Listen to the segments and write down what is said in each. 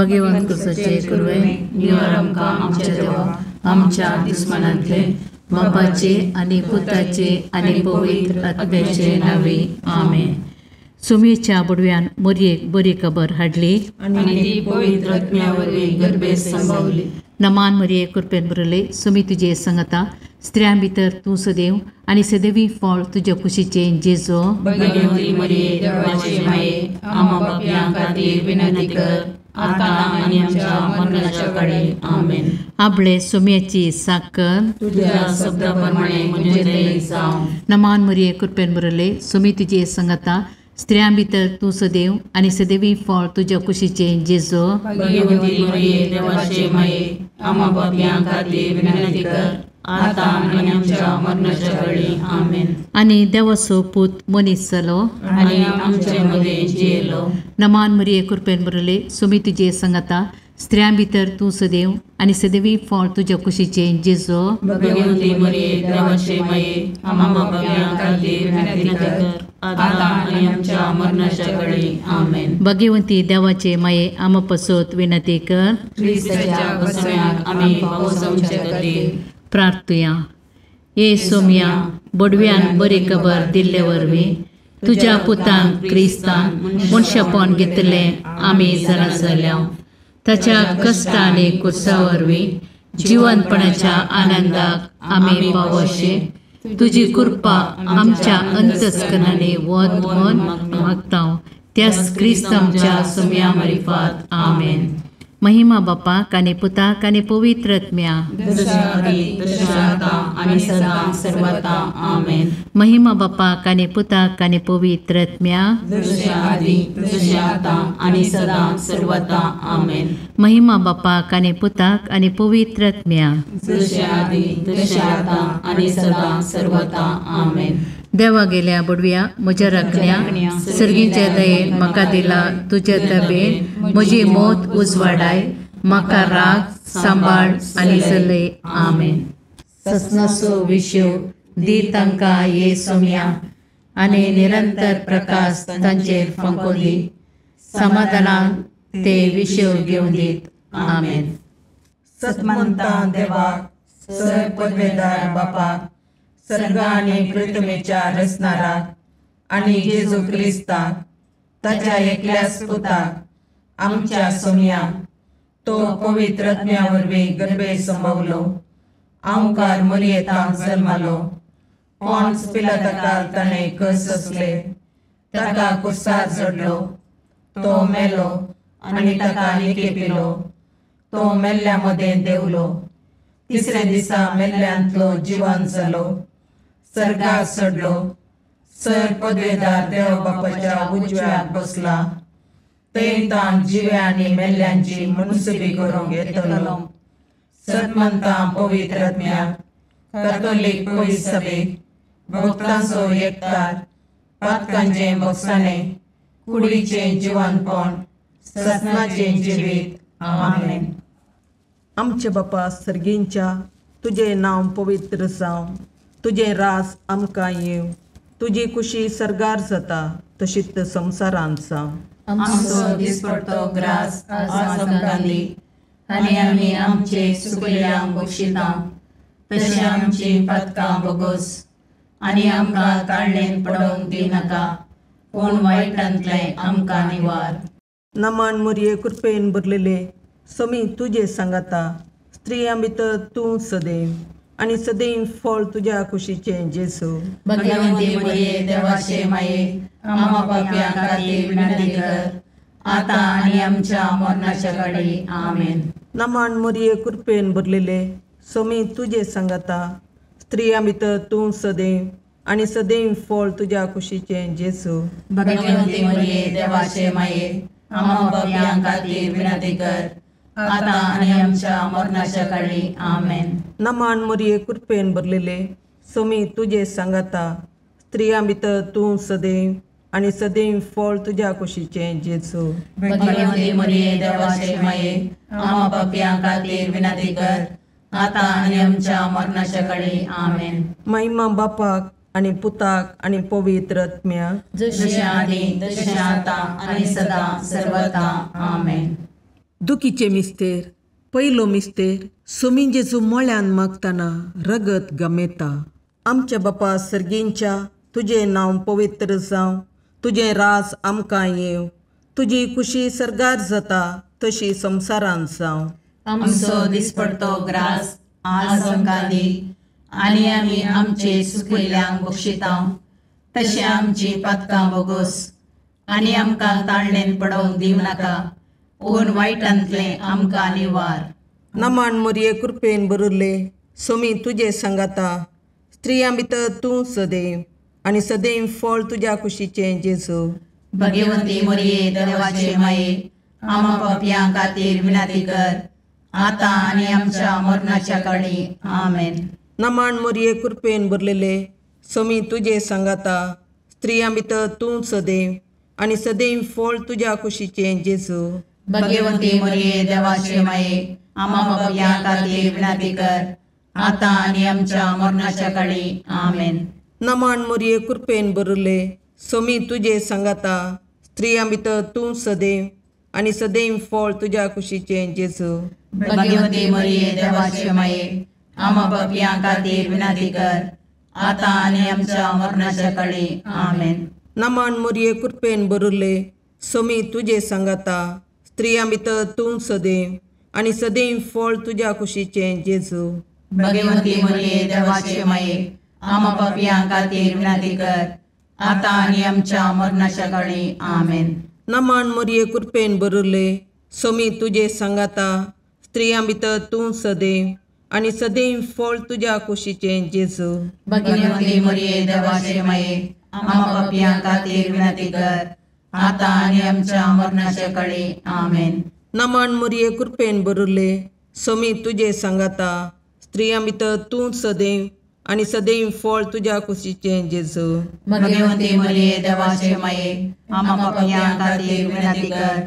भगवंत तुझे कुरवे निवार आमकां आमच्या देवा आमच्या दुस्मनांतले बापाचे आनी पुताचे आनी पवित्र आत्म्याचे नावे आमेन. सुमेच्या बुडव्यान मोरयेक बरी खबर हाडली आनी ती पवित्र आत्म्या वरवीं गर्भेत संभावली. नमान मरिये कृपेन बरले सुमी तुजे संगता स्त्रियां भितर तूं सदैव आनी सदैवी फळ तुज्या कुशीचे जेजो. भगवंती मरिये देवाचे माये आम्हा पापयां खातीर विनंती कर आता आनी आमच्या मरणाच्या काळी आमेन. आपले सुम्याची साकर तुझ्या शब्दाप्रमाणे म्हजे दये जावं. नमान मरिये कृपेन बरले सुमी तुजे संगता स्त्रियां भितर तूं सदैव आनी सदैवी फळ तुज्या कुशीचे जेजो. भगवंती मरिये देवाचे माये आम्हा पापयां खातीर विनंती कर आता आनी आमच्या मरणाच्या काळी आमेन. आनी देवाचो पूत मनीस जालो आनी आमचे मदे जियेलो. नमान मरिये कृपेन बरले सुमी तुजे संगता स्त्रियां भितर तूं सदैव आनी सदैवी फळ तुज्या कुशीचे जेजो. भगवंती मरिये देवाचे माये आम्हा पापयां खातीर विनंती कर आता आनी आमच्या मरणाच्या काळी आमेन. भगवंती देवाचे माये आम्हा पसोत विनंती कर. ख्रिस्ताच्या वसण्याक आमी पावसावचे खातीर प्रार्थुया. ये सोम्या बडव्यान बरी खबर दिल्ले वरवीं तुज्या पुतांक क्रिस्तान मनशापण घेतले आमी जाणा जाल्या. ताच्या कश्ट आनी कुर्सा वरवीं जिवंतपणाच्या आनंदाक आमी पावोशे तुजी कृपा आमच्या अंतस्करणाने वद म्हूण मागता. त्याच क्रिस्तांच्या सोम्या मार्फत आमेन. महिमा बापाक आनी पुताक आनी पवित्र आत्म्या जशा आदी तशा आता आनी सदां सर्वथा आमेन. महिमा बापाक आनी पुताक आनी पवित्र आत्म्या जशा आदी तशा आता आनी सदां सर्वथा आमेन. महिमा बापाक आनी पुताक आनी पवित्र आत्म्या जशा आदी तशा आता आनी सदां सर्वथा आमेन. देवा गेल्या बुडव्या म्हज्या राखण्या सर्गीच्या दयेन म्हाका दिला तुज्या तबेन म्हजी मोत उजवाडाय म्हाका राग सांबाळ आनी चलय आमेन. ससनाचो विशव दी तांकां ये सोम्या आनी निरंतर प्रकाश तांचेर फंको दी. समाधानान ते विशव घेवन दीत आमेन. सतमंता देवाक सर पदवेदार बापाक सर्ग आनी पृथ्वीच्या रचणाराक आनी जेजू क्रिस्ताक ताच्या एकल्याच पुताक आमच्या सोम्याक तो पवित्र आत्म्या वरवीं गर्भेत संभवलो. ओंकार मरियेंताक जल्मालो. पोंच पिलाताकाक ताणें कस सोंसले. ताका कुर्सार चडलो. तो मेलो आनी ताका निकेपिलो. तो मेल्ल्या मदें देवलो. तिसऱ्या दिसा मेल्ल्यांतलो जिवंत जालो. सर्गाक चडलो. सर पदवेदार देव बापाच्या उजव्याक बसला. थंय ताण जिव्या आनी मेल्ल्यांची मनसुबी करूंक येतलो. सतमंतां पवित्र आत्म्याक कॅथोलीक पयस सभेक भक्तांचो एकठार पातकांचें बगसाणें कुडीचें जिवंतपण सतनाचें जिवीत आमेन. आमचे बापा सर्गींच्या तुझे नांव पवित्र जावं. तुझे रास आमकां येव. तुजी कुशी सर्गार जाता तशीच संवसारांत जावं. आमचो दिसपडटो ग्रास आज आमकां दी आनी आमी आमचे सुकल्यांक बक्षिता तशें आमची पातकां बोगोस आनी आमकां काळणेन पडोवंक दिनाका पूण वायटांतलें आमकां निवार. नमान मरिये कृपेन भरलेले समी तुजे सांगाता स्त्रियां भितर तूं सदैव आनी सदैव फळ तुज्या कुशीचे जेजू. भगवंती मरिये देवाचे माये आम्हा पापयां खातीर विनंती कर आता आनी आमच्या मरणाच्या काळी आमेन. नमान मरिये कृपेन भरलेले समी तुजे सांगाता स्त्रियां भितर तूं सदैव आनी सदैव फळ तुज्या कुशीचे जेजू. भगवंती मरिये देवाचे माये आम्हा पापयां खातीर विनंती कर आता आनी आमच्या मरणाच्या काळी आमेन. नमान मरिये कृपेन भरलेले समी तुजे सांगाता स्त्रियां भितर तूं सदैव आनी सदैव फळ तुज्या कुशीचे जेजू. भगवंती मरिये देवाचे माये आम्हा पापयां खातीर विनंती कर आता आनी आमच्या मरणाच्या काळी आमेन. महिमा बापाक आनी पुताक आनी पवित्र आत्म्याक जशें आदी तशें आता आनी सदां सर्वथा आमेन. दुखीचे मिस्तेर पयलो मिस्तेर सोमी जेजू मोळ्यान मागतना रगत गमेता. आमच्या बापा सर्गींच्या तुझे नांव पवित्र जावं, तुझे रास आमकां येव, तुजी खुशी सरगार जाता तशी संवसारांत जावं. आमचो दिसपडतो ग्रास आज आमकां दी, आनी आमी आमचे सुकयल्यांक बक्षिता. तशें आमची पातकां बोगोस, आनी आमकां ताळणेन पडोवंक दिव नाका, पूण वायटांतले आमकां निवार. नमान मोरये कृपेन बरुल्ले सोमी तुजे सांगाता, स्त्रियां भितर तूं सदैव, आनी सदैव फळ तुज्या कुशीचें जेजू. भगवंती मोरये देवाचे माये, आमा पापयां खातीर विनाती कर, आतां आनी आमच्या मरणाच्या काळी. आमेन. नमान मोरये कृपेन भरलेले सोमी तुजे सांगाता, स्त्रियां भितर तूं सदैव, आनी सदैव फळ तुज्या कुशीचें जेजू. भगवंती मोरये देवाचे माये, आमा पापयां खातीर विनाती कर, आतां आनी आमच्या मरणाच्या काळी. आमेन. नमान मोरये कृपेन भरले सोमी तुजे सांगाता, स्त्रियां भितर तूं सदैव, आनी सदैव फळ तुज्या कुशीचें जेजू. भगवंती मोरये देवाचे माये, आमा पापयां खातीर विनाती कर, आतां आनी आमच्या मरणाच्या काळी. आमेन. नमान मोरये कृपेन भरले सोमी तुजे सांगाता, स्त्रियां भितर तूं सदैव, आनी सदैव फळ तुज्या कुशीचें जेजू. भगवंती मोरये देवाचे माये, आमा पापयां खातीर विनाती कर, आतां आनी आमच्या मरणाच्या काळी. आमेन. नमान मोरये कृपेन भरले सोमी तुजे सांगाता, स्त्रियां भितर तूं सदैव, आनी सदैव फळ तुज्या कुशीचें जेजू. भगवंती मोरये देवाचे माये, आमा पापयां खातीर विनाती कर, आतां आनी आमच्या मरणाच्या काळी. आमेन. नमान मोरये कृपेन भरले सोमी तुजे सांगाता, स्त्रियां भितर तूं सदैव, आनी सदैव फळ तुज्या कुशीचें जेजू. भगवंती मोरये देवाचे माये, आमा पापयां खातीर विनाती कर,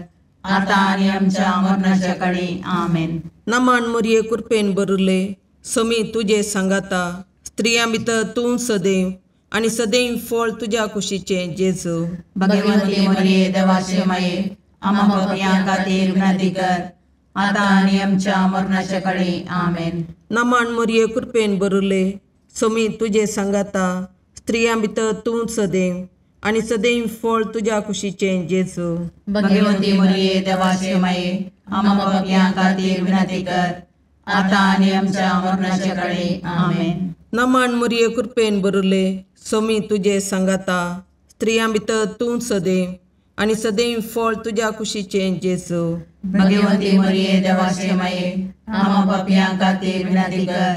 आतां आनी आमच्या मरणाच्या काळी. आमेन. नमान मोरये कृपेन भरले सोमी तुजे सांगाता, स्त्रियां भितर तूं सदैव, आनी सदैव फळ तुज्या कुशीचें जेजू. भगवंती मोरये देवाचे माये, आमा पापयां खातीर विनाती कर, आतां आनी आमच्या मरणाच्या काळी. आमेन. नमान मोरये कृपेन भरले सोमी तुजे सांगाता, स्त्रियां भितर तूं सदैव, आनी सदैव फळ तुज्या कुशीचें जेजू. भगवंती मोरये देवाचे माये, आमा पापयां खातीर विनाती कर, आतां आनी आमच्या मरणाच्या काळी. आमेन. नमान मोरये कृपेन भरले सोमी तुजे सांगाता, स्त्रियां भितर तूं सदैव, आनी सदैव फळ तुज्या कुशीचें जेजू. भगवंती मोरये देवाचे माये, आमा पापयां खातीर विनाती कर,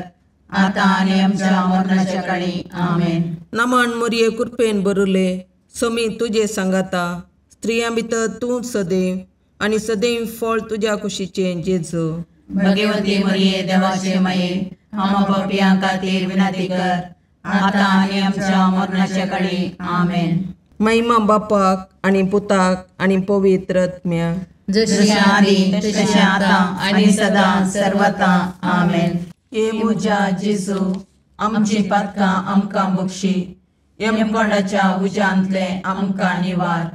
आतां आनी आमच्या मरणाच्या काळी. आमेन. नमान मोरये कृपेन भरले सोमी तुजे सांगाता, स्त्रियां भितर तूं सदैव, आनी सदैव फळ तुज्या कुशीचें जेजू. भगवंती मोरये देवाचे माये, आमा पापयां खातीर विनाती कर, आतां आनी आमच्या मरणाच्या काळी. आमेन. महिमा बापाक आनी पुताक आनी पवित्र आत्म्याक, जशी आदी तशी आतां आनी सदां सर्वता. आमेन. ये मुजा जेजू, आमची पातकां आमकां बक्षी, यमकोंडाच्या उज्यांतले आमकां निवार.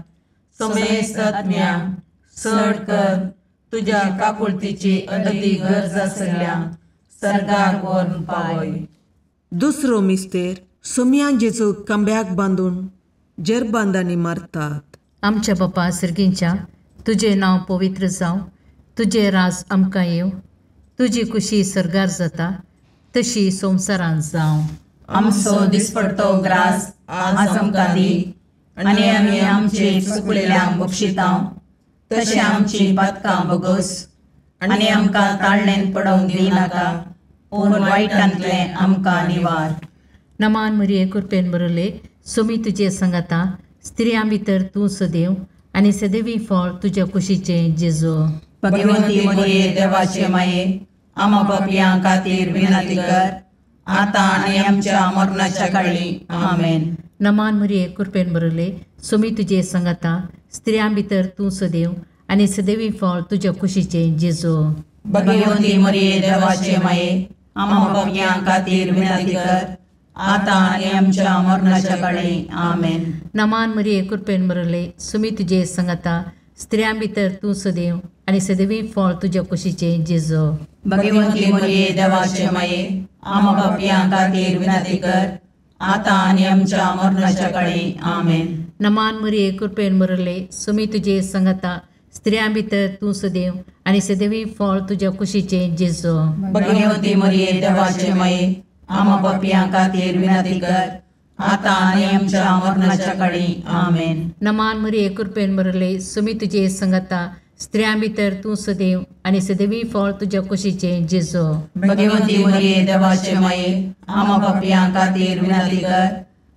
समेस्त आत्म्या चड कर, तुज्या काकुळतीची अदी गरज आसल्या सर्गाक व्हरून पावय. दुसरो मिस्तेर सोम्यां जेजू कांब्याक बांदून जरबांदांनी मारतात. आमच्या बापा सर्गींच्या तुझे नांव पवित्र जावं, तुझे राज आमकां येव, तुजी खुशी सरगार जाता तशी संवसारांत जावं. आमचो दिसपडतो ग्रास आज आमकां दी, आनी आमी आमचे चुकलेल्यांक बक्षिता. तशें आमची पातकां बोगोस, आनी आमकां ताळणेन पडोवंक दी नाका, पूण वायटांतले आमकां निवार. नमान मोरये कृपेन भरले सोमी तुजे सांगाता, स्त्रियां भितर तूं सदैव, आनी सदैवी फळ तुज्या कुशीचें जेजू. भगवंती मोरये देवाचे माये, आमा पापयां खातीर विनाती कर, आतां आनी आमच्या मरणाच्या काळी. आमेन. नमान मोरये कृपेन भरले सोमी तुजे सांगाता, स्त्रियां भितर तूं सदैव, आनी सदैवी फळ तुज्या कुशीचें जेजू. भगवंती मोरये देवाचे माये, आमा पापयां खातीर विनाती कर, आतां आनी आमच्या मरणाच्या काळी. आमेन. नमान मोरये कृपेन भरले सोमी तुजे सांगाता, स्त्रियां भितर तूं सदैव आनी सदैवी फळ तुज्या कुशीचें जेजू. भगवंती मरिये देवाचे माये आम पापियां खातीर विनंती कर आता आनी आमच्या मरणाच्या काळी आमेन. नमान मरिये कृपेन मरले सुमी तुजे संगता स्त्रियां भितर तूं सदैव आनी सदैवी फळ तुज्या कुशीचें जेजू. भगवंती मरिये देवाचे माये आम पापियां खातीर विनंती कर आता आनी आमच्या मरणाच्या काळी आमेन. नमान मरिये कृपेन मरले सुमी तुजे संगता स्त्रियां भितर तूं सदैव आनी सदैवी फळ तुज्या कुशीचें जेजू. भगवंती मरिये देवाचे माये आम पापियां खातीर विनंती कर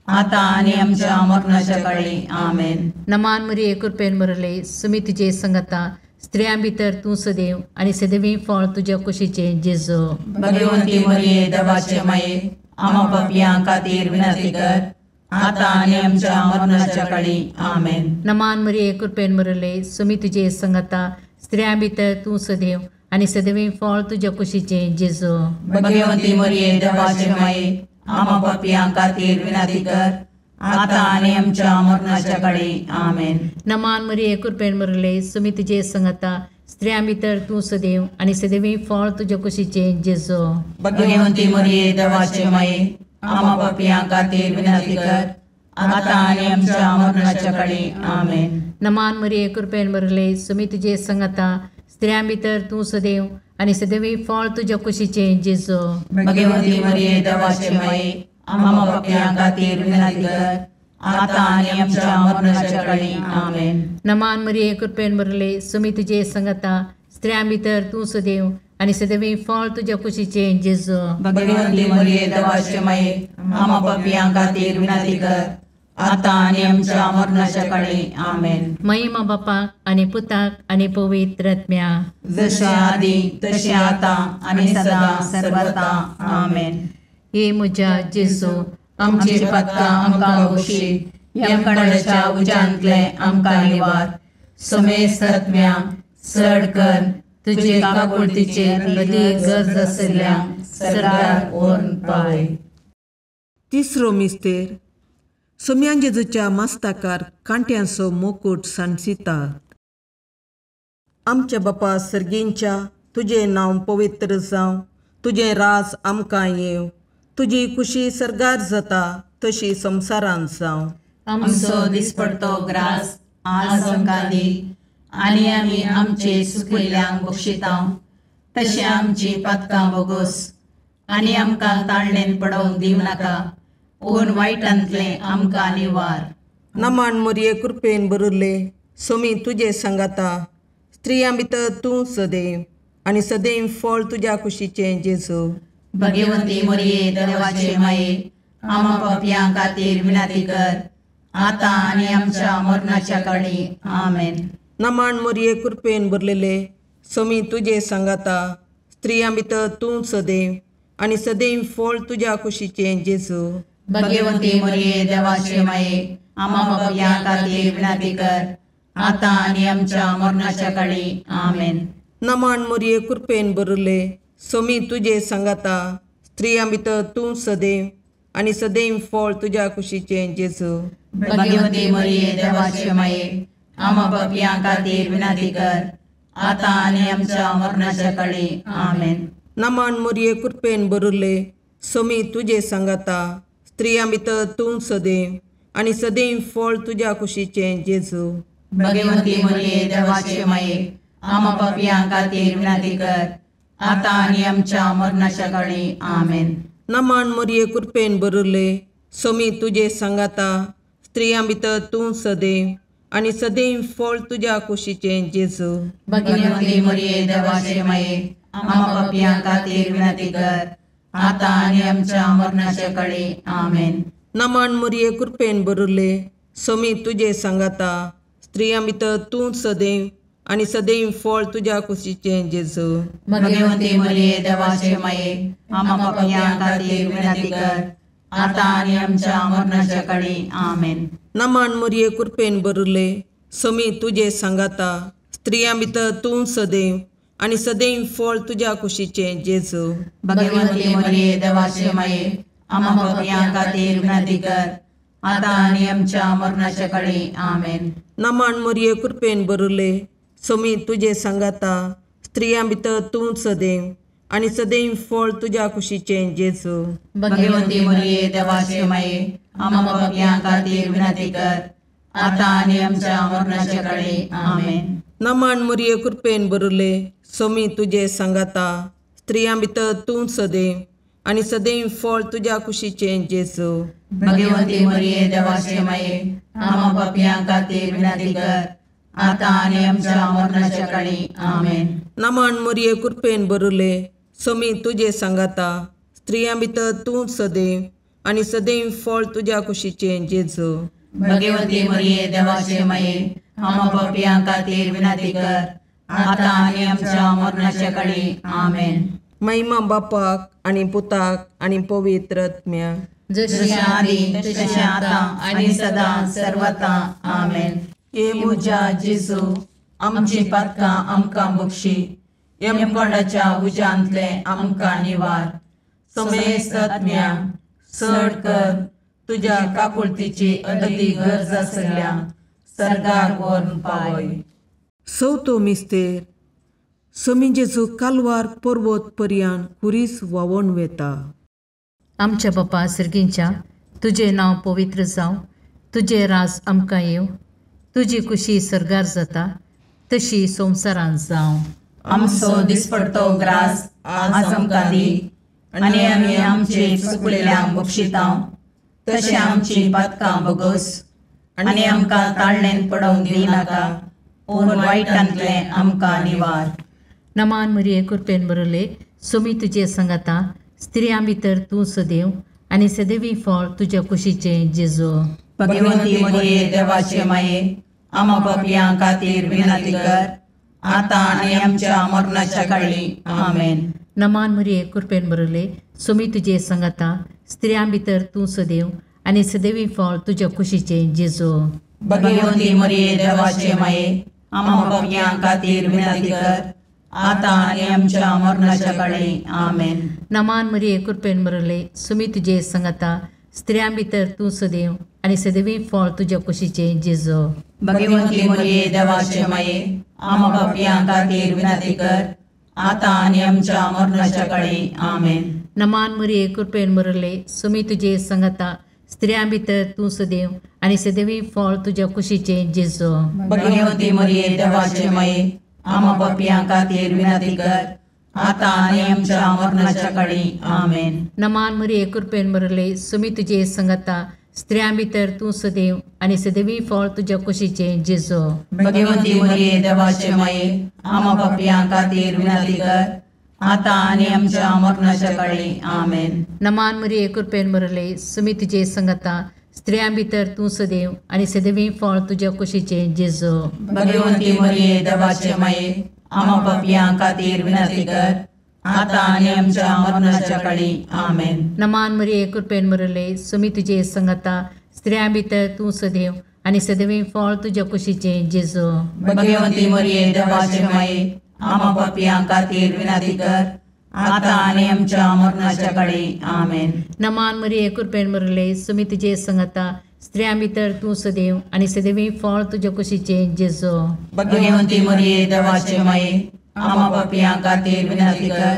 आता आनी आमच्या मरणाच्या काळी आमेन. नमान मरिये कृपेन मरले सुमी तुजे संगता स्त्रियां भितर तूं सदैव आनी सदैवी फळ तुज्या कुशीचें जेजू. भगवंती मरिये देवाचे माये आम पापियां खातीर विनंती कर आता आनी आमच्या मरणाच्या काळी आमेन. नमान मरिये कृपेन मरले सुमी तुजे संगता स्त्रियां भितर तूं सदैव आनी सदैवी फळ तुज्या कुशीचें जेजू. भगवंती मरिये देवाचे माये आम पापियां खातीर विनंती कर आता आनी आमच्या मरणाच्या काळी आमेन. नमान मरिये कृपेन मरले सुमी तुजे संगता स्त्रियां भितर तूं सदैव आनी सदैवी फळ तुज्या कुशीचें जेजू. भगवंती मरिये देवाचे माये आम पापियां खातीर विनंती कर आता आनी आमच्या मरणाच्या काळी आमेन. नमान मरिये कृपेन मरले सुमी तुजे संगता स्त्रियां भितर तूं सदैव आनी सदैवी फळ तुज्या कुशीचें जेजू. भगवंती मरिये देवाचे माये आम पापियां खातीर विनंती कर आता आनी आमच्या मरणाच्या काळी आमेन. नमान मरिये कृपेन मरले सुमी तुजे संगता स्त्रियां भितर तूं सदैव आनी सदैवी फळ तुज्या कुशीचें जेजू. भगवंती मरिये देवाचे माये आम पापियां खातीर विनंती कर आता आनी आमच्या मरणाच्या काळी आमेन. महिमा बापाक आनी पुताक आनी पवित्र आत्म्या जशे आदी तशे आता आनी सदा सर्वदा आमेन. हे म्हज्या जेजू आमची पदकां आमकां बक्षी यमकणाच्या उज्यांतले आमकां निवार. सुमेस तत्म्या चड कर तुजे काकुळतीचेर अदीक गरज आशिल्ल्यांक सरकार ओर्न पावय. तिसरो मिस्तेर सोम्यां जेजूच्या मस्तकार कांट्यांचो मुकुट सांसितात. आमच्या बापा सर्गींच्या तुजें नांव पवित्र जावं, तुजें राज आमकां येवं, तुजी कुशी सरगार जाता तशी संवसारांत जावं. आमचो दिसपडतो ग्रास आज आमकां दी आनी आमी आमचे सुकिल्ल्यांक बक्षितांव. तशें आमची पदकां बोगोस आनी आमकां ताळणेन पडोवंक दिवं नाका पूण वायटांतले आमकां निवार. नमान मरिये कृपेन बरले सोमी तुजे सांगाता स्त्रियां भितर तूं सदैव आनी सदैव फळ तुज्या कुशीचें जेजू. भगवंती मरिये देवाचे माये आम पापियां खातीर विनंती कर आता आनी आमच्या मरणाच्या काळी आमेन. नमान मरिये कृपेन बरलेले सोमी तुजे सांगाता स्त्रियां भितर तूं सदैव आनी सदैव फळ तुज्या कुशीचें जेजू. भगवंती मरिये देवाचे माये आम पापियां खातीर विनंती कर आता आनी आमच्या मरणाच्या काळी आमेन. नमान मरिये कृपेन बरले सोमी तुजे सांगाता स्त्रियां भितर तूं सदैव आनी सदैव फळ तुज्या कुशीचें जेजू. भगवंती मरिये देवाचे माये आम पापियां खातीर विनंती कर आता आनी आमच्या मरणाच्या काळी आमेन. नमान मरिये कृपेन बरले सोमी तुजे सांगाता स्त्रियां भितर तूं सदैव आनी सदैव फळ तुज्या कुशीचें जेजू. भगवंती मरिये देवाचे माये आम पापियां खातीर विनंती कर आता आनी आमच्या मरणाच्या काळी आमेन. नमान मरिये कृपेन बरले सोमी तुजे सांगाता स्त्रियां भितर तूं सदैव आनी सदैव फळ तुज्या कुशीचें जेजू. भगवंती मरिये देवाचे माये आम पापियां खातीर विनंती कर आता आनी आमच्या मरणाच्या काळी आमेन. नमान मरिये कृपेन बरले सोमी तुजे सांगाता स्त्रियां भितर तूं सदैव आनी सदैव फळ तुज्या कुशीचें जेजू. भगवंती मरिये देवाचे माये आम पापियां खातीर विनंती कर आता आनी आमच्या मरणाच्या काळी आमेन. नमान मरिये कृपेन बरले सोमी तुजे सांगाता स्त्रियां भितर तूं सदैव आनी सदैव फळ तुज्या कुशीचें जेजू. भगवंती मरिये देवाचे माये आम पापियां खातीर विनंती कर आता आणि आमच्या मरणाच्या काळी आमेन. नमान मरिये कृपेन भरले सोमी तुझे सांगाता स्त्रियां भितर तूं सदैव आणि सदैव फळ तुझ्या कुशीचे जेजू. भगवंती मरिये देवाचे माये आम्हा पापियां खातीर विनंती कर, आता आणि आमच्या मरणाच्या काळी आमेन. नमान मरिये कृपेन भरले सोमी तुझे सांगाता स्त्रियां भितर तूं सदैव आणि सदैव फळ तुझ्या कुशीचे जेजू. भगवंती मरिये देवाचे माये आम्हा पापियां खातीर विनंती कर, आता आणि आमच्या मरणाच्या काळी आमेन. नमान मरिये कृपेन भरले सोमी तुझे सांगाता स्त्रियां भितर तूं सदैव आणि सदैव फळ तुझ्या कुशीचे जेजू. भगवंती मरिये देवाचे माये आम्हा पापियां खातीर विनंती कर, आता आणि आमच्या मरणाच्या काळी आमेन. महिमा बापाक आणि पुताक आणि पवित्र आत्म्याक, जशी आधी तशी आता आणि सदा सर्वथा आमेन. ये मुजा जेजू आमची पातकां आमकां बक्षी, यमकोंडाच्या उजांतले आमकां निवार. समेस्त आत्म्या चड कर तुझ्या काकुळतीची अदी गरज आसल्या सर्गार व्हरून पावय. चवथो मिस्तेर समी जेजू कालवार पर्वत पर्यान कुरीस व्हांवून वेता. आमच्या बापा सर्गींच्या तुझे नांव पवित्र जावं, तुझे राज आमकां येव, तुजी कुशी सरगार जाता तशी संवसारांत जावं. आमचो दिसपडतो ग्रास आज आमकां दी, आनी आमी आमचे चुकलेल्यांक बक्षितांव, तशें आमची पातकां बगोस, आनी आमकां ताळणेन पडोवंक दिनाका, पूण वायटांतले आमकां निवार. नमान मरिये कृपेन भरले सोमी तुझे सांगाता स्त्रियां भितर तूं सदैव आणि सदैवी फळ तुझ्या कुशीचे जेजू. भगवंती मरिये देवाचे माये आम्हा पापियां खातीर विनंती कर, आता आणि आमच्या मरणाच्या काळी आमेन. नमान मरिये कृपेन भरले सोमी तुझे सांगाता स्त्रियां भितर तूं सदैव आणि सदैवी फळ तुझ्या कुशीचे जेजू. भगवंती मरिये देवाचे माये आम्हा पापियां खातीर विनंती कर, आता आणि आमच्या मरणाच्या काळी आमेन. नमान मरिये कृपेन भरले सोमी तुझे सांगाता स्त्रियां भितर तूं सदैव आणि सदैवी फळ तुझ्या कुशीचे जेजू. भगवंती मरिये देवाचे माये आम्हा पापियां खातीर विनंती कर, आता आणि आमच्या मरणाच्या काळी आमेन. नमान मरिये कृपेन भरले सोमी तुझे सांगाता स्त्रियां भितर तूं सदैव आणि सदैवी फळ तुझ्या कुशीचे जेजू. भगवंती मरिये देवाचे माये आम्हा पापियां खातीर विनंती कर, आता आणि आमच्या मरणाच्या काळी आमेन. नमान मरिये कृपेन भरले सोमी तुझे सांगाता स्त्रियां भितर तूं सदैव आणि सदैवी फळ तुझ्या कुशीचे जेजू. भगवंती मरिये देवाचे माये आम्हा पापियां खातीर विनंती कर, आता आणि आमच्या मरणाच्या काळी आमेन. नमान मरिये कृपेन भरले सोमी तुझे सांगाता स्त्रियां भितर तूं सदैव आणि सदैवी फळ तुझ्या कुशीचे जेजू. भगवंती मरिये देवाचे माये आम्हा पापियां खातीर विनंती कर, आता आणि आमच्या मरणाच्या काळी आमेन. नमान मरिये कृपेन भरले सोमी तुझे सांगाता स्त्रियां भितर तूं सदैव आणि सदैवी फळ तुझ्या कुशीचे जेजू. भगवंती मरिये देवाचे माये आम्हा पापियां खातीर विनंती कर, आता आणि आमच्या मरणाच्या काळी आमेन. नमान मरिये कृपेन भरले सोमी तुझे सांगाता स्त्रियां भितर तूं सदैव आणि सदैवी फळ तुझ्या कुशीचे जेजू. भगवंती मरिये देवाचे माये आम्हा पापियां खातीर विनंती कर,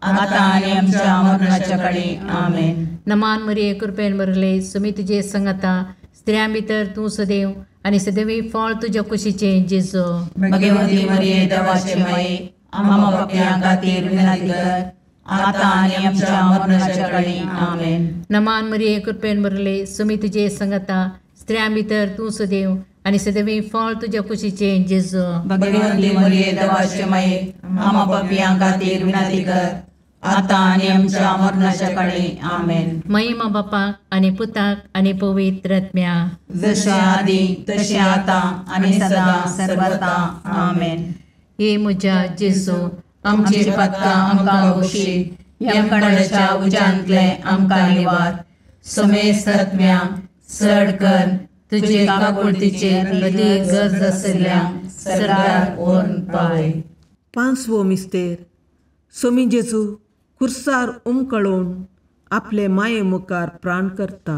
आता आणि आमच्या मरणाच्या काळी आमेन. नमान मरिये कृपेन भरले सोमी तुझे सांगाता स्त्रियां भितर तूं सदैव आणि सदैवी फळ तुझ्या कुशीचे जेजू. भगवंती मरिये देवाचे माये आम्हा पापियां खातीर विनंती कर, आता आणि आमच्या मरणाच्या काळी आमेन. नमान मरिये कृपेन भरले सोमी तुझे सांगाता स्त्रियां भितर तूं सदैव आणि सदैवी फळ तुझ्या कुशीचे जेजू. भगवंती मरिये देवाचे माये आम्हा पापियां खातीर विनंती कर, आता आणि आमच्या मरणाच्या काळी आमेन. महिमा बापाक आणि पुताक आणि पवित्र आत्म्याक, जशे आधी तशे आता आणि सदा सर्वथा आमेन. हे म्हज्या जेजू आमची पातकां आमकां बक्षी, यमकोंडाच्या उजांतले आमकां निवार. समेस्त आत्म्या चड कर तुजे काकुळतीचे अदी गरज आसल्यांक सर्गार व्हरून पावय. पांचवो मिस्तेर सोमी जेजू खुर्सार उमकळोवन आपले माये मुखार प्राण करता.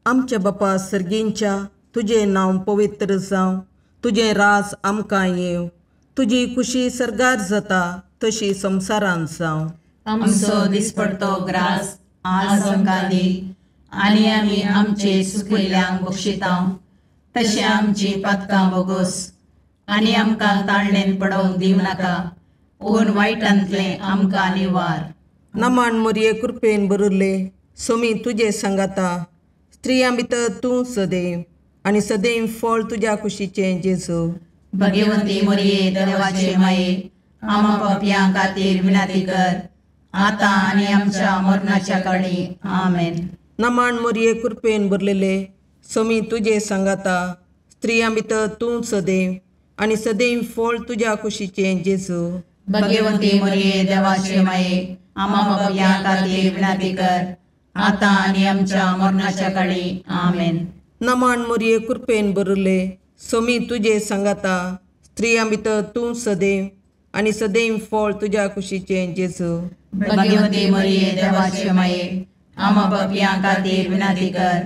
आमच्या बापा सर्गींच्या तुझे नांव पवित्र जावं, तुझे रास आमकां येव, तुजी खुशी सरगार जाता तशी संवसारांत जावं. आमचो दिसपडतो ग्रास आज आमकां दी, आनी आमी आमचे सुकयल्यांक बक्षितां. तशें आमची पातकां बोगोस, आनी आमकां ताळणेन पडोवंक दिवं नाका, पूण वायटांतले आमकां निवार. नमान मोरये कृपेन बरुल्ले, सोमी तुजे सांगाता, स्त्रियां भितर तूं सदैव, आनी सदैव फळ तुज्या कुशीचें जेजू. भगवंती मोरये देवाचे माये, आमा पापयां खातीर विनाती कर, आतां आनी आमच्या मरणाच्या काळी. आमेन. नमान मोरये कृपेन भरलेले, सोमी तुजे सांगाता, स्त्रियां भितर तूं सदैव, आनी सदैव फळ तुज्या कुशीचें जेजू. भगवंती मोरये देवाचे माये, आमा पापयां खातीर विनाती कर, आतां आनी आमच्या मरणाच्या काळी. आमेन. नमान मोरये कृपेन भरले, सोमी तुजे सांगाता, स्त्रियां भितर तूं सदैव, आनी सदैव फळ तुज्या कुशीचें जेजू. भगवंती मोरये देवाचे माये, आमा पापयां खातीर विनाती कर,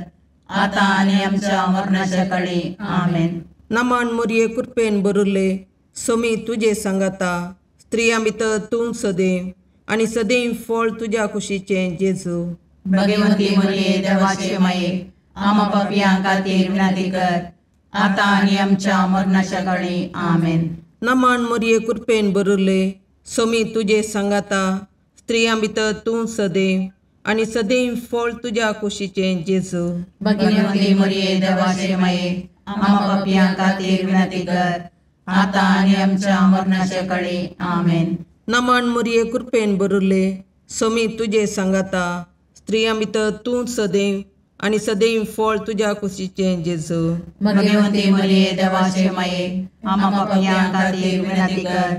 आतां आनी आमच्या मरणाच्या काळी. आमेन. नमान मोरये कृपेन भरले, सोमी तुजे सांगाता, स्त्रियां भितर तूं सदैव, आनी सदैव फळ तुज्या कुशीचें जेजू. भगवंती मोरये देवाचे माये, आमा पापयां खातीर विनाती कर, आतां आनी आमच्या मरणाच्या काळी. आमेन. नमान मोरये कृपेन भरले, सोमी तुजे सांगाता, स्त्रियां भितर तूं सदैव, आनी सदैव फळ तुज्या कुशीचें जेजू. भगवंती मोरये देवाचे माये, आमा पापयां खातीर विनाती कर, आतां आनी आमच्या मरणाच्या काळी. आमेन. नमान मोरये कृपेन भरले, सोमी तुजे सांगाता, स्त्रियां भितर तूं सदैव, आनी सदैव फळ तुज्या कुशीचें जेजू. भगवंती मोरये देवाचे माये, आमा पापयां खातीर विनाती कर,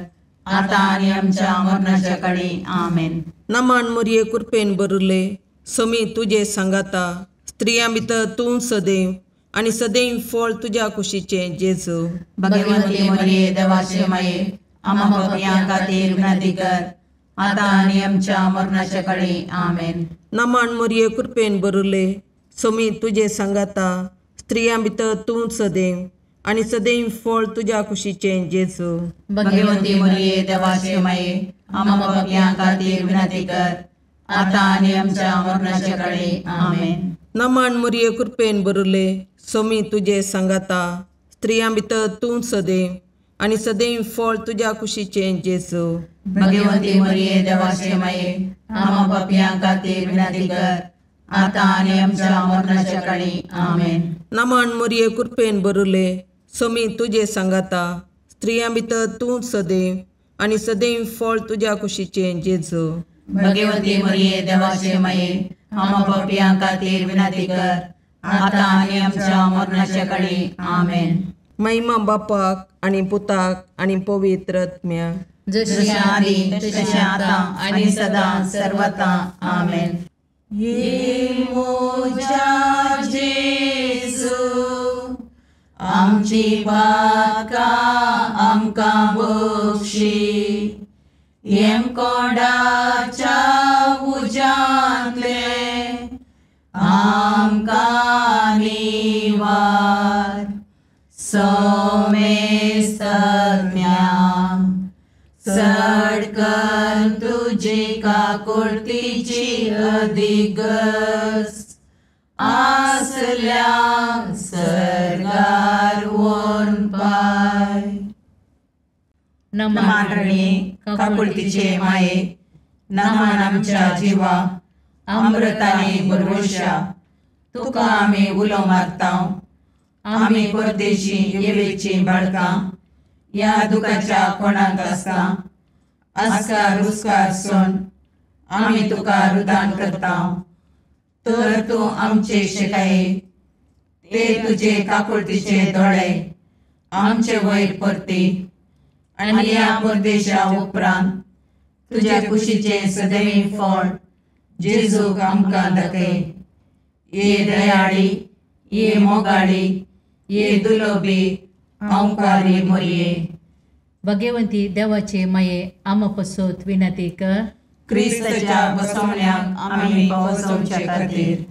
आतां आनी आमच्या मरणाच्या काळी. आमेन. नमान मोरये कृपेन भरले, सोमी तुजे सांगाता, स्त्रियां भितर तूं सदैव, आनी सदैव फळ तुज्या कुशीचें जेजू. भगवंती मोरये देवाचे माये, आमा पापयां खातीर विनाती कर, आतां आनी आमच्या मरणाच्या काळी. आमेन. नमान मोरये कृपेन भरले, सोमी तुजे सांगाता, स्त्रियां भितर तूं सदैव, आनी सदैव फळ तुज्या कुशीचें जेजू. भगवंती मोरये देवाचे माये, आमा पापयां खातीर विनाती कर, आतां आनी आमच्या मरणाच्या काळी. आमेन. नमान मोरये कृपेन भरले, सोमी तुजे सांगाता, स्त्रियां भितर तूं सदैव, आनी सदैव फळ तुज्या कुशीचें जेजू. भगवंती मोरये देवाचे माये, आमा पापयां खातीर विनाती कर, आतां आनी आमच्या मरणाच्या काळी. आमेन. नमान मोरये कृपेन भरले, सोमी तुजे सांगाता, स्त्रियां भितर तूं सदैव, आनी सदैव फळ तुज्या कुशीचें जेजू. भगवंती मोरये देवाचे माये, आमा पापयां खातीर विनाती कर, आतां आनी आमच्या मरणाच्या काळी. आमेन. महिमा बापाक आनी पुताक आनी पवित्र आत्म्याक, जशी आदी तशी आतां आनी सदां सर्वता. आमेन. ये मोजा जेजू, आमची पातकां आमकां बक्षी, येम कोणाच्या उज्यांतले आमकां निवार. सोमेस्त सडकन तुजी काकुळतीची अधिगस, आसल्या सरगार वोन पाय. नमान रणे काकुळतीचे माये, नमान आमच्या जिवा, अमृताने भरवशा, तुका आमी उलो मारतां. आमी परदेशी येवेची बाळकां, या दुखाच्या कोणाक आसता, आस्कार रुस्कार सोन आमी तुका रुदान करतां. तर तूं आमचे शिकाये, ते तुजे काकुळतीचे दोळे आमचे वयर परती, आनी या परदेशा उपरांत तुज्या कुशीचे सदैव फळ जेजूक आमकां दाखय. ये दयाळी, ये मोगाळी, ये दुलोबी, अंकारी मोरये. भगवंती देवाचे माये, आमा पसोत विनंती कर. क्रिस्ताच्या बसवण्याक आमी पावसोवचे खातीर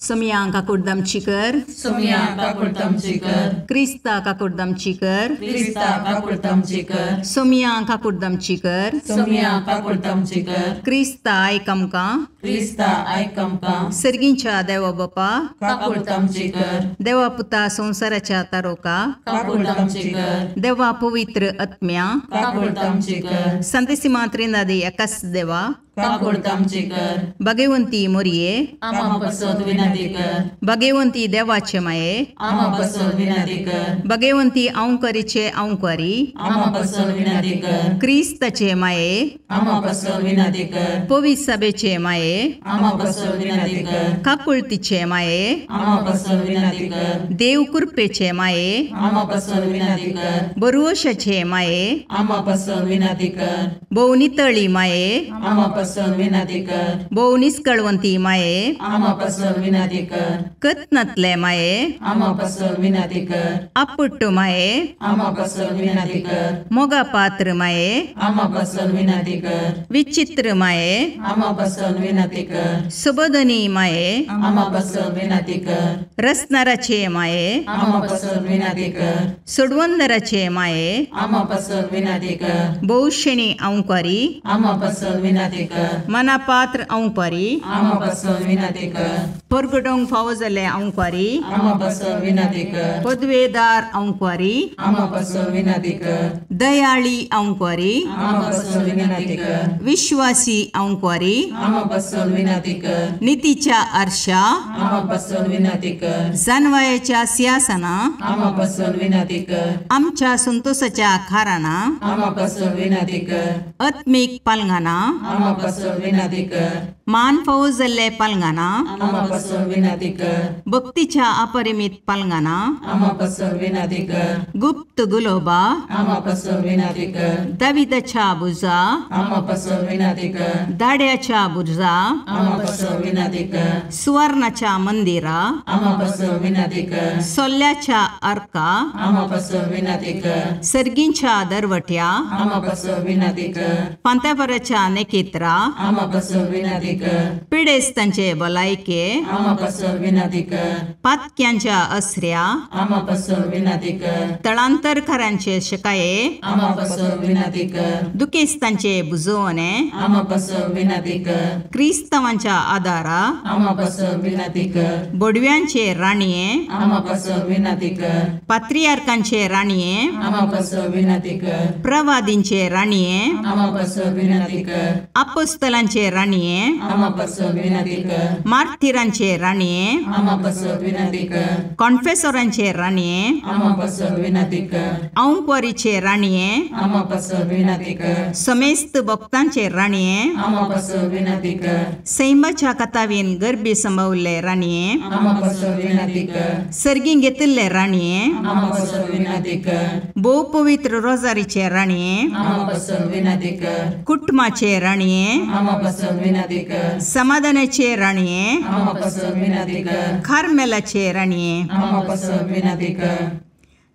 सोमिया काकुर्दमची कर, सोमिया काकुर्दमची कर, क्रिस्ता काकुर्दमची कर, क्रिस्ता काकुर्दमची कर, सोमिया काकुर्दमची कर, सोमिया काकुर्दमची कर, क्रिस्ता आयकमका, क्रिस्ता आयकमका, सर्गींच्या देवा बापा, काकुर्दमची कर, देवा पुता संसाराच्या तारोका, काकुर्दमची कर, देवा पवित्र आत्म्या, काकुर्दमची कर, संतसिमा त्रिनादी एकाच देवा, काकुर्दमची कर, भगवंती मोरये, आमा बसोद विनंती कर, भगवंती देवाचे माये, आमा बसोद विनंती कर, भगवंती औंकारीचे औंकारी, आमा बसोद विनंती कर, क्रिस्ताचे माये, आमा बसोद विनंती कर, पवित्र सभेचे माये, आमा बसोद विनंती कर, काकुळतीचे माये, आमा बसोद विनंती कर, देव कृपेचे माये, आमा बसोद विनंती कर, बरुवशाचे माये, आमा बसोद विनंती कर, भोवनितळी माये, आमा बसोद विनंती कर, भोवनिस्कळवंती माये, आमा बसोद विनंती कर, कत्नतले माये, आमा बसोद विनंती कर, अपुट्ट माये, आमा बसोद विनंती कर, मोगा पात्र माये, आमा बसोद विनंती कर, विचित्र माये, आमा बसोद विनंती कर, सुबोधनी माये, आमा बसोद विनंती कर, रसनाराचे माये, आमा बसोद विनंती कर, सोडवंदराचे माये, आमा बसोद विनंती कर, बहुशणी औंकारी, आमा बसोद विनंती कर, मनापात्र औंकारी, आमा बसोद विनंती कर, परगडोंग फावो जाल्ले औंकारी, आमा बसोद विनंती कर, पदवेदार औंकारी, आमा बसोद विनंती कर, दयाळी औंकारी, आमा बसोद विनंती कर, विश्वासी औंकारी, आमा बसोद विनंती कर, नीतीच्या आरशा, आमा बसोद विनंती कर, जानवायाच्या सिंहासना, आमा बसोद विनंती कर, आमच्या संतोषाच्या खाराना, आमा बसोद विनंती कर, आत्मिक पालंगाना, आमा बसोद विनंती कर, मान फावो जाल्ले पालंगाना, आमा बसोद विनंती कर, भक्तीच्या अपरिमित पालंगाना, आमा बसोद विनंती कर, गुप्त गुलोबा, आमा बसोद विनंती कर, दाविदाच्या बुजा, आमा बसोद विनंती कर, दाड्याच्या बुजा, आमा बसोद विनंती कर, सुवर्णाच्या मंदिरा, आमा बसोद विनंती कर, सोल्ल्याच्या अर्का, आमा बसोद विनंती कर, सर्गींच्या दरवट्या, आमा बसोद विनंती कर, पांतेपराच्या नेकेत्रा, आमा बसोद विनंती कर, पिडेस्तांचे भलायके, आमा बसोद विनंती कर, पातक्यांच्या अस्र्या, आमा बसोद विनंती कर, तळांतरकारांचे शिकाये, आमा बसोद विनंती कर, दुखेस्तांचे बुजवणे, आमा बसोद विनंती कर, क्रिस्तवांच्या आदारा, आमा बसोद विनंती कर, बोडव्यांचे राणीये, आमा बसोद विनंती कर, पात्रियार्कांचे राणीये, आमा बसोद विनंती कर, प्रवादींचे राणीये, आमा बसोद विनंती कर, अपोस्तलांचे राणीये, आमा बसोद विनंती कर, मार्थिरांचे राणीये, आमा बसोद विनंती कर, कॉन्फेसरांचे राणीये, आमा बसोद विनंती कर, औंकवारीचे राणीये, आमा बसोद विनंती कर, समेस्त भक्तांचे राणीये, आमा बसोद विनंती कर, सैमाच्या कथावीन गर्भी संभवले राणीये, आमा बसोद विनंती कर, सर्गी घेतिल्ले राणीये, आमा बसोद विनंती कर, बहु पवित्र रोजारीचे राणीये, आमा बसोद विनंती कर, कुटुंबाचे राणीये, आमा बसोद विनंती कर, समाधानाचे राणीये, आमा बसोद विनंती कर, खारमेलाचे राणीये, आमा बसोद विनंती कर,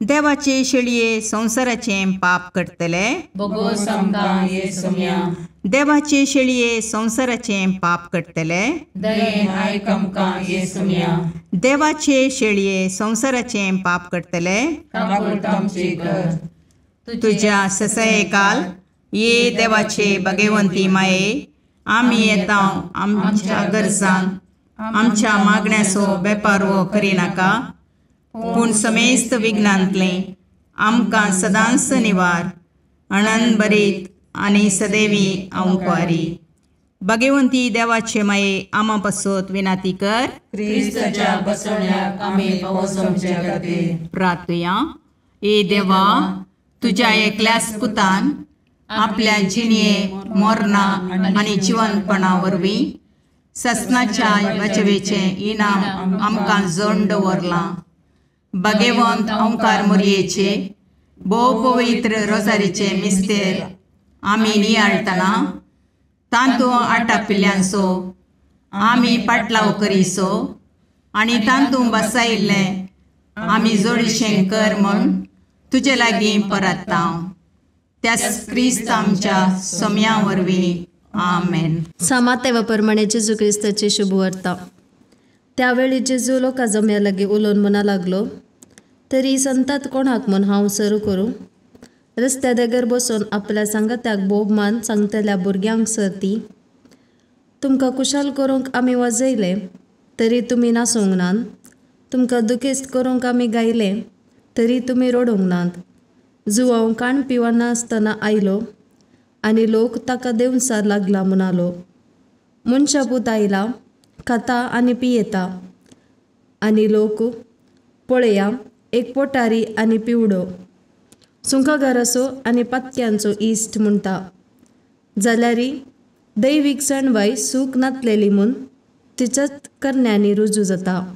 देवाचे शेळये संसाराचे पाप करतले, बगो समका येसुम्या, देवाचे शेळये संसाराचे पाप करतले, दयेन आयकमका येसुम्या, देवाचे शेळये संसाराचे पाप करतले, काकुर्दमची कर, तुझ्या ससये काल ये देवाचे भगवंती माये, आम्ही येता आमच्या गरजांक, आमच्या मागण्याचो बेपारवो करिनाका, पूण समेस्त विघ्नांतले आमकां सदांच निवार, आनंद बरीत आनी सदैवी औंकवारी. भगवंती देवाचे माये आमा पासत विनाती कर. क्रिस्ताच्या बसवण्याक आमी पोवचोमचे खातीर प्रार्थया. ए देवा, तुझ्या एकल्याच पुतान आपल्या जिणये मोरणा आनी जिवंतपणा वरवीं ससनाच्या वाचवेचे इनाम आमकां जोड दवरलां. भगवंत ओंकार मोरयेचे भोव पवित्र रोजारीचे मिस्तेर आमी नियाळटना तांतू आटापिल्ल्यांचो आमी पाटलाव करीसो आनी तांतू बसायिल्लें आमी जोडशें कर म्हूण तुजे लागीं परतता. त्याच क्रिस्त आमच्या सोम्या वरवीं. आमेन. सामातेवा प्रमाणे जेजू क्रिस्ताची शुभ वार्ता. त्यावेळी जेजू लोकां जम्या लागी उलोवन म्हणा लागलो, तरी संतात कोणाक म्हूण हांव सरू करूं? रस्त्या देगेर बसून आपल्या सांगात्याक भोवमान सांगतल्या भुरग्यांक सर्ती, तुमकां कुशाल करूंक आमी वाजयले तरी तुमी नासूंक नात, तुमकां दुखेस्त करूंक आमी गायले तरी तुमी रडूंक नात. जुवांव काण पिवाना आसतना आयलो आनी लोक ताका देंवसार लागला म्हणालो. मनशा पूत आयला, खाता आनी पियेता, आनी लोक पळया एक पोटारी आनी पिवडो, सुंकागाराचो आनी पातक्यांचो इश्ट म्हणटा. जाल्यारी दैवीक सणवाय सूख नातलेली म्हूण तिच्याच करण्यांनी रुजू जाता.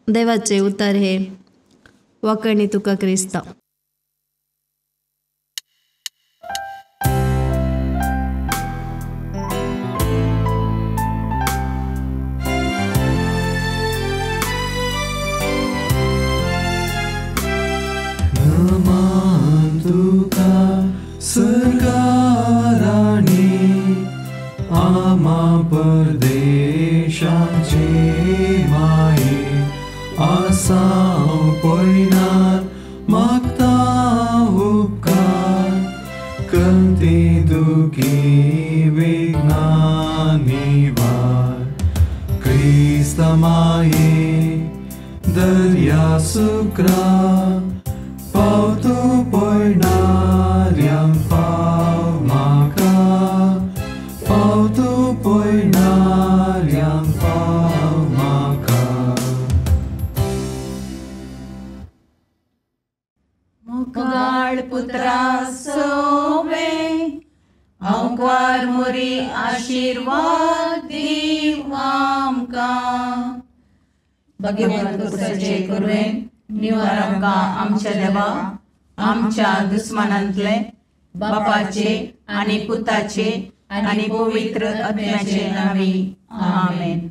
देवाचे उतार हे. वाकणी तुका क्रिस्ता. नमन तुका सर्गाराणी, आमा परदेशाचे माये, आसां पयणार मागता उपकार, कंती दुखी वेगनानी वार. क्रिस्ता माये दर्या सुक्रा, पावतो पयणाऱ्यांक पाव म्हाका, पावतो पयणाऱ्यांक पाव म्हाका. मुगाळ पुत्रा सोवे, अवकार मोरी आशीर्वाद दीव आमकां. भगवंत पुरुषाचे करुवेन निवार आमकां आमच्या देवा, आमच्या दुस्मानांतले, बापाचे आनी पुताचे आनी पवित्र आत्म्याचे नांवी. आमेन.